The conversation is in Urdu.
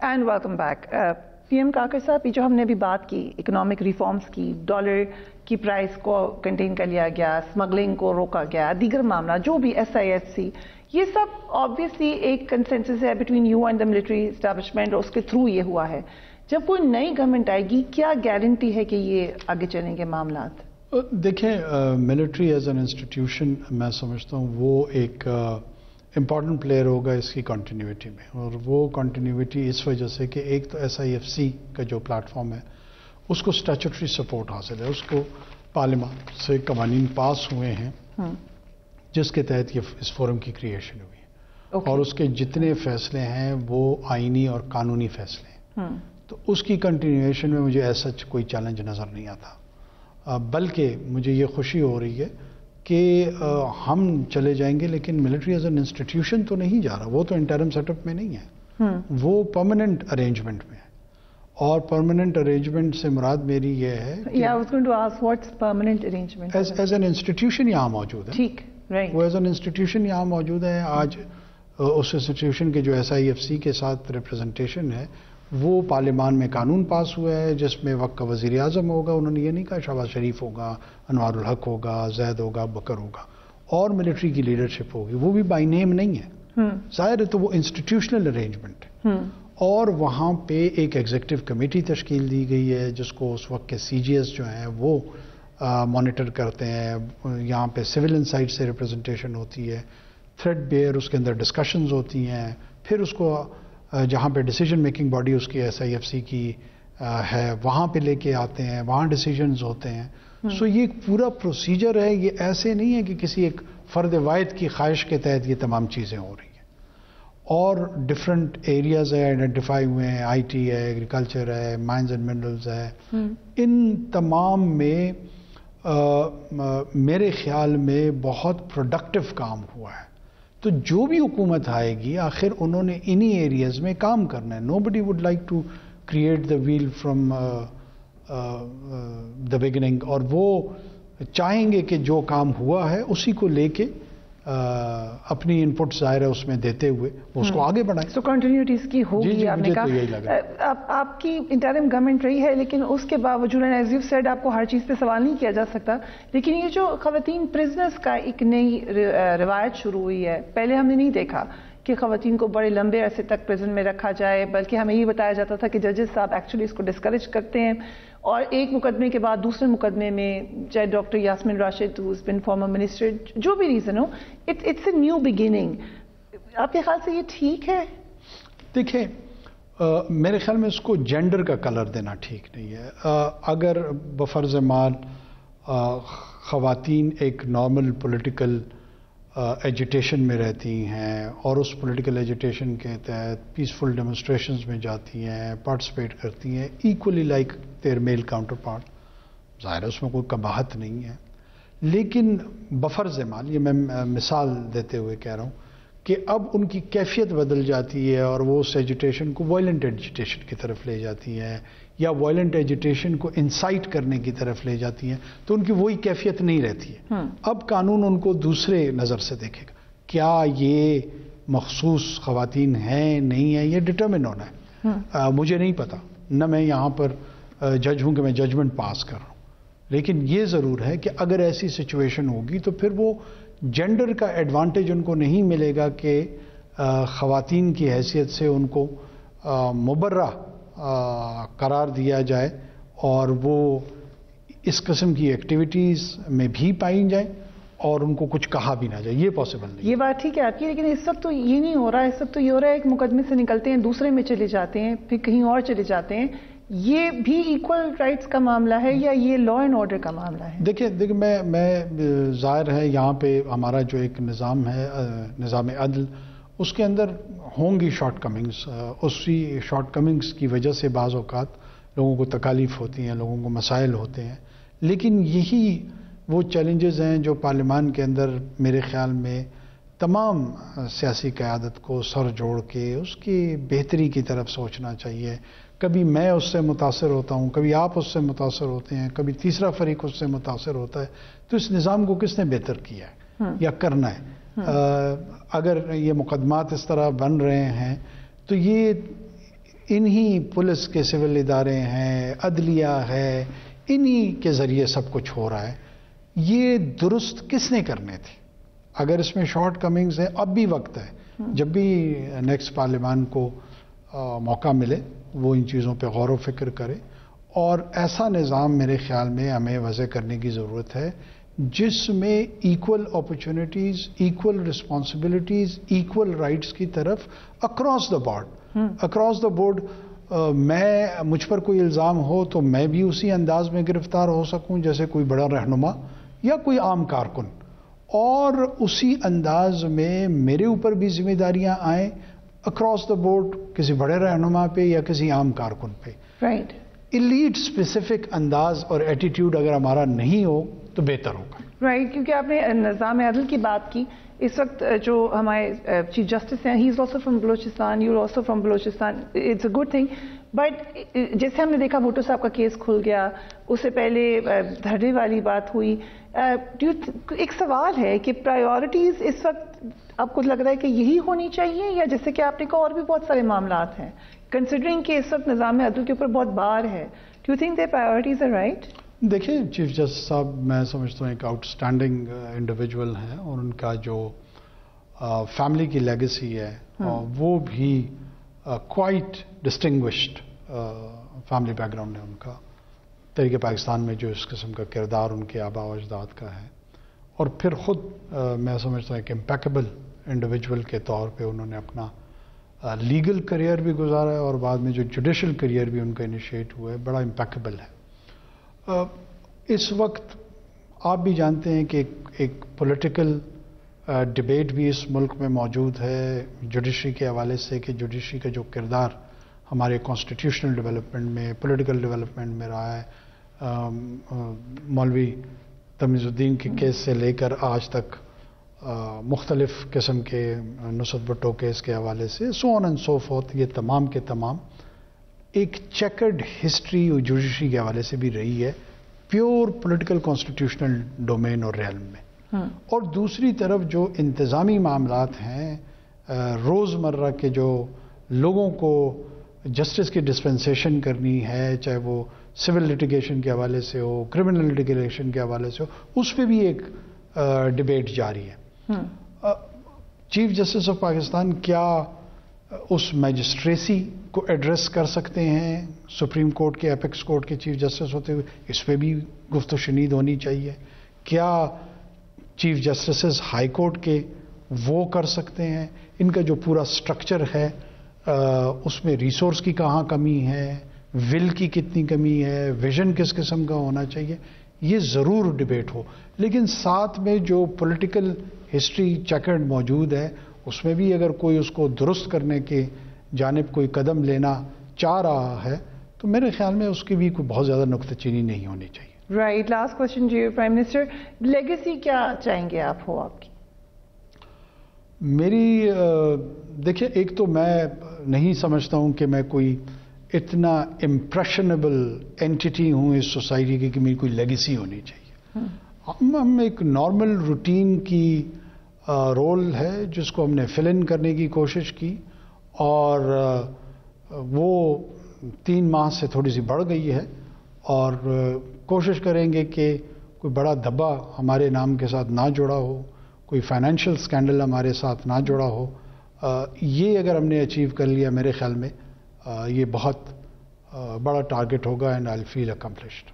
And welcome back. P M Kakar صاحب, یہ جو ہم نے ابھی بات کی اکنامک ریفارمز کی, ڈالر کی پرائز کو کنٹین کر لیا گیا, اسمگلنگ کو روکا گیا, دیگر معاملہ جو بھی SIFC, یہ سب آبویسلی ایک کنسنسس ہے between you and the military establishment, اور اس کے تھرو یہ ہوا ہے. جب کوئی نئی گورنمنٹ آئے گی, کیا گارنٹی ہے کہ یہ آگے چلیں گے معاملات؟ دیکھیں, ملٹری ایز این انسٹیٹیوشن میں سمجھتا ہوں وہ ایک امپورٹنٹ پلیئر ہوگا اس کی کنٹینیوٹی میں, اور وہ کنٹینیوٹی اس وجہ سے کہ ایک تو SIFC کا جو پلیٹ فارم ہے اس کو اسٹیچوٹری سپورٹ حاصل ہے, اس کو پارلیمان سے قوانین پاس ہوئے ہیں جس کے تحت یہ اس فورم کی کریشن ہوئی ہے, اور اس کے جتنے فیصلے ہیں وہ آئینی اور قانونی فیصلے ہیں. تو اس کی کنٹینیویشن میں مجھے ایسا کوئی چیلنج نظر نہیں آتا, بلکہ مجھے یہ خوشی ہو رہی ہے کہ ہم چلے جائیں گے, لیکن ملٹری ایز این انسٹیٹیوشن تو نہیں جا رہا, وہ تو انٹرم سیٹ اپ میں نہیں ہے, وہ پرماننٹ ارینجمنٹ میں ہے. اور پرماننٹ ارینجمنٹ سے مراد میری یہ ہے ایز این انسٹیٹیوشن یہاں موجود ہے. ٹھیک, وہ ایز این انسٹیٹیوشن یہاں موجود ہے. آج اس انسٹیٹیوشن کے جو SIFC کے ساتھ ریپرزنٹیشن ہے وہ پارلیمان میں قانون پاس ہوا ہے جس میں وقت کا وزیر اعظم ہوگا. انہوں نے یہ نہیں کہا شہباز شریف ہوگا, انوار الحق ہوگا, زید ہوگا, بکر ہوگا, اور ملٹری کی لیڈرشپ ہوگی. وہ بھی بائی نیم نہیں ہے, ظاہر ہے, تو وہ انسٹیٹیوشنل ارینجمنٹ ہے. اور وہاں پہ ایک ایگزیکٹو کمیٹی تشکیل دی گئی ہے جس کو اس وقت کے CGS جو ہیں وہ مانیٹر کرتے ہیں. یہاں پہ سول انسائٹ سے ریپرزنٹیشن ہوتی ہے, تھریڈ بیئر اس کے اندر ڈسکشنز ہوتی ہیں, پھر اس کو جہاں پہ ڈیسیجن میکنگ باڈی اس کی SIFC کی ہے وہاں پہ لے کے آتے ہیں, وہاں ڈیسیجنز ہوتے ہیں. سو یہ پورا پروسیجر ہے, یہ ایسے نہیں ہے کہ کسی ایک فرد واحد کی خواہش کے تحت یہ تمام چیزیں ہو رہی ہیں. اور ڈفرینٹ ایریاز ہیں آئیڈینٹیفائی ہوئے ہیں, IT ہے, ایگریکلچر ہے, مائنز اینڈ منرلز ہے. ان تمام میں میرے خیال میں بہت پروڈکٹیو کام ہوا ہے. تو جو بھی حکومت آئے گی آخر انہوں نے انہی ایریاز میں کام کرنا ہے. Nobody would like to create the wheel from the beginning, اور وہ چاہیں گے کہ جو کام ہوا ہے اسی کو لے کے اپنی ان پٹ ظاہر ہے اس میں دیتے ہوئے اس کو آگے بڑھائیں. تو کنٹینیوٹیز کی ہوگی. آپ نے کہا آپ کی انٹرم گورنمنٹ رہی ہے, لیکن اس کے باوجود ایز یو سیڈ آپ کو ہر چیز پہ سوال نہیں کیا جا سکتا, لیکن یہ جو خواتین پرزنرز کا ایک نئی روایت شروع ہوئی ہے, پہلے ہم نے نہیں دیکھا کہ خواتین کو بڑے لمبے عرصے تک پریزن میں رکھا جائے, بلکہ ہمیں یہ بتایا جاتا تھا کہ ججز صاحب ایکچولی اس کو ڈسکریج کرتے ہیں, اور ایک مقدمے کے بعد دوسرے مقدمے میں چاہے doctor Yasmin Rashid who's been former minister, جو بھی reason who, it's a new beginning. آپ کے خیال سے یہ ٹھیک ہے؟ دیکھیں, میرے خیال میں اس کو جینڈر کا کلر دینا ٹھیک نہیں ہے. اگر بفرض مال خواتین ایک نارمل پولیٹیکل ایجیٹیشن میں رہتی ہیں اور اس پولیٹیکل ایجیٹیشن کے تحت پیسفل ڈیمونسٹریشنز میں جاتی ہیں, پارٹیسپیٹ کرتی ہیں equally like their male counter part, ظاہر ہے اس میں کوئی قباحت نہیں ہے. لیکن بفرض مال, یہ میں مثال دیتے ہوئے کہہ رہا ہوں, کہ اب ان کی کیفیت بدل جاتی ہے اور وہ اس ایجیٹیشن کو وائلنٹ ایجیٹیشن کی طرف لے جاتی ہیں, یا وائلنٹ ایجیٹیشن کو انسائٹ کرنے کی طرف لے جاتی ہیں, تو ان کی وہی کیفیت نہیں رہتی ہے. اب قانون ان کو دوسرے نظر سے دیکھے گا, کیا یہ مخصوص خواتین ہیں نہیں ہیں, یہ ڈٹرمن ہونا ہے. مجھے نہیں پتا, نہ میں یہاں پر جج ہوں کہ میں ججمنٹ پاس کر رہا ہوں, لیکن یہ ضرور ہے کہ اگر ایسی سچویشن ہوگی تو پھر وہ جینڈر کا ایڈوانٹیج ان کو نہیں ملے گا کہ خواتین کی حیثیت سے ان کو مبرہ قرار دیا جائے اور وہ اس قسم کی ایکٹیویٹیز میں بھی پائی جائیں اور ان کو کچھ کہا بھی نہ جائے. یہ پاسبل نہیں. یہ بات ٹھیک ہے آپ کی, لیکن اس وقت تو یہ نہیں ہو رہا ہے. اس وقت تو یہ ہو رہا ہے ایک مقدمے سے نکلتے ہیں, دوسرے میں چلے جاتے ہیں, پھر کہیں اور چلے جاتے ہیں. یہ بھی ایکول رائٹس کا معاملہ ہے یا یہ لا اینڈ آرڈر کا معاملہ ہے؟ دیکھیں میں ظاہر ہے یہاں پہ ہمارا جو ایک نظام ہے, نظام عدل, اس کے اندر ہوں گی شارٹ کمنگس. اسی شارٹ کمنگس کی وجہ سے بعض اوقات لوگوں کو تکالیف ہوتی ہیں, لوگوں کو مسائل ہوتے ہیں. لیکن یہی وہ چیلنجز ہیں جو پارلیمان کے اندر میرے خیال میں تمام سیاسی قیادت کو سر جوڑ کے اس کی بہتری کی طرف سوچنا چاہیے. کبھی میں اس سے متاثر ہوتا ہوں, کبھی آپ اس سے متاثر ہوتے ہیں, کبھی تیسرا فریق اس سے متاثر ہوتا ہے. تو اس نظام کو کس نے بہتر کیا ہے یا کرنا ہے؟ اگر یہ مقدمات اس طرح بن رہے ہیں تو یہ انہی پولیس کے سول ادارے ہیں، عدلیہ ہے، انہی کے ذریعے سب کچھ ہو رہا ہے. یہ درست کس نے کرنے تھے؟ اگر اس میں شارٹ کمنگز ہیں، اب بھی وقت ہے. جب بھی نیکسٹ پارلیمان کو موقع ملے وہ ان چیزوں پہ غور و فکر کرے، اور ایسا نظام میرے خیال میں ہمیں وضع کرنے کی ضرورت ہے جس میں equal opportunities, equal responsibilities, equal rights کی طرف اکراس دا بورڈ مجھ پر کوئی الزام ہو تو میں بھی اسی انداز میں گرفتار ہو سکوں جیسے کوئی بڑا رہنما یا کوئی عام کارکن، اور اسی انداز میں میرے اوپر بھی ذمہ داریاں آئیں اکراس دا بورڈ کسی بڑے رہنما پہ یا کسی عام کارکن پہ. رائٹ. ایلیٹ اسپیسیفک انداز اور ایٹیٹیوڈ اگر ہمارا نہیں ہو تو بہتر ہوگا. رائٹ. کیونکہ آپ نے نظام عدل کی بات کی. اس وقت جو ہمارے چیف جسٹس ہیں، he is also from Balochistan, you are also from Balochistan. It's a good thing. But جیسے ہم نے دیکھا بھٹو صاحب کا کیس کھل گیا، اس سے پہلے دھرنے والی بات ہوئی. ایک سوال ہے کہ پرائیورٹیز اس وقت آپ کو لگ رہا ہے کہ یہی ہونی چاہیے، یا جیسے کہ آپ نے کہا اور بھی بہت سارے معاملات ہیں کنسیڈرنگ کہ اس وقت نظام عدل کے اوپر بہت بار ہے. Do you think their priorities are right? دیکھیں، چیف جسٹس صاحب میں سمجھتا ہوں ایک آؤٹ اسٹینڈنگ انڈیویجول ہیں، اور ان کا جو فیملی کی لیگیسی ہے وہ بھی quite distinguished family back ground ہے ان کا. تحریک پاکستان میں جو اس قسم کا کردار ان کے آباء و اجداد کا ہے، اور پھر خود میں سمجھتا ہوں ایک امپیکیبل انڈیویجول کے طور پہ انہوں نے اپنا لیگل کریئر بھی گزارا ہے، اور بعد میں جو جوڈیشل کریئر بھی ان کا انیشیٹ ہوا ہے بڑا امپیکیبل ہے. اس وقت آپ بھی جانتے ہیں کہ ایک پولیٹیکل ڈبیٹ بھی اس ملک میں موجود ہے جوڈیشری کے حوالے سے، کہ جوڈیشری کا جو کردار ہمارے کانسٹیٹیوشنل ڈیولپمنٹ میں، پولیٹیکل ڈیولپمنٹ میں رہا ہے، مولوی تمیز الدین کے کیس سے لے کر آج تک مختلف قسم کے نصرت بھٹو کیس کے حوالے سے سو آن اینڈ سو فورتھ، یہ تمام کے تمام ایک چیکرڈ ہسٹری جوڈیشری کے حوالے سے بھی رہی ہے پیور پولیٹیکل کانسٹیٹیوشنل ڈومین اور ریلم میں. اور دوسری طرف جو انتظامی معاملات ہیں، روزمرہ کے جو لوگوں کو جسٹس کی ڈسپنسیشن کرنی ہے، چاہے وہ سول لٹیگیشن کے حوالے سے ہو، کرمنل لٹیگیشن کے حوالے سے ہو، اس پہ بھی ایک ڈبیٹ جاری ہے. چیف جسٹس آف پاکستان کیا اس میجسٹریسی کو ایڈریس کر سکتے ہیں سپریم کورٹ کے، اپیکس کورٹ کے چیف جسٹس ہوتے ہوئے؟ اس پہ بھی گفت و شنید ہونی چاہیے. کیا چیف جسٹسز ہائی کورٹ کے وہ کر سکتے ہیں؟ ان کا جو پورا سٹرکچر ہے اس میں ریسورس کی کہاں کمی ہے، ول کی کتنی کمی ہے، ویژن کس قسم کا ہونا چاہیے، یہ ضرور ڈبیٹ ہو. لیکن ساتھ میں جو پولیٹیکل ہسٹری چیکرڈ موجود ہے اس میں بھی اگر کوئی اس کو درست کرنے کے جانب کوئی قدم لینا چاہ رہا ہے تو میرے خیال میں اس کی بھی کوئی بہت زیادہ نکتہ چینی نہیں ہونی چاہیے. Right. Last question g prime minister, legacy کیا چاہیں گے آپ ہو آپ کی؟ میری دیکھیں، ایک تو میں نہیں سمجھتا ہوں کہ میں کوئی اتنا امپریشنیبل اینٹیٹی ہوں اس سوسائٹی کی کہ میری کوئی لیگیسی ہونی چاہیے. ہم ایک نارمل روٹین کی رول ہے جس کو ہم نے فل ان کرنے کی کوشش کی، اور وہ 3 ماہ سے تھوڑی سی بڑھ گئی ہے، اور کوشش کریں گے کہ کوئی بڑا دھبا ہمارے نام کے ساتھ نہ جڑا ہو، کوئی فائنینشیل سکینڈل ہمارے ساتھ نہ جڑا ہو. یہ اگر ہم نے اچیو کر لیا میرے خیال میں یہ بہت بڑا ٹارگٹ ہوگا، and I will feel accomplished.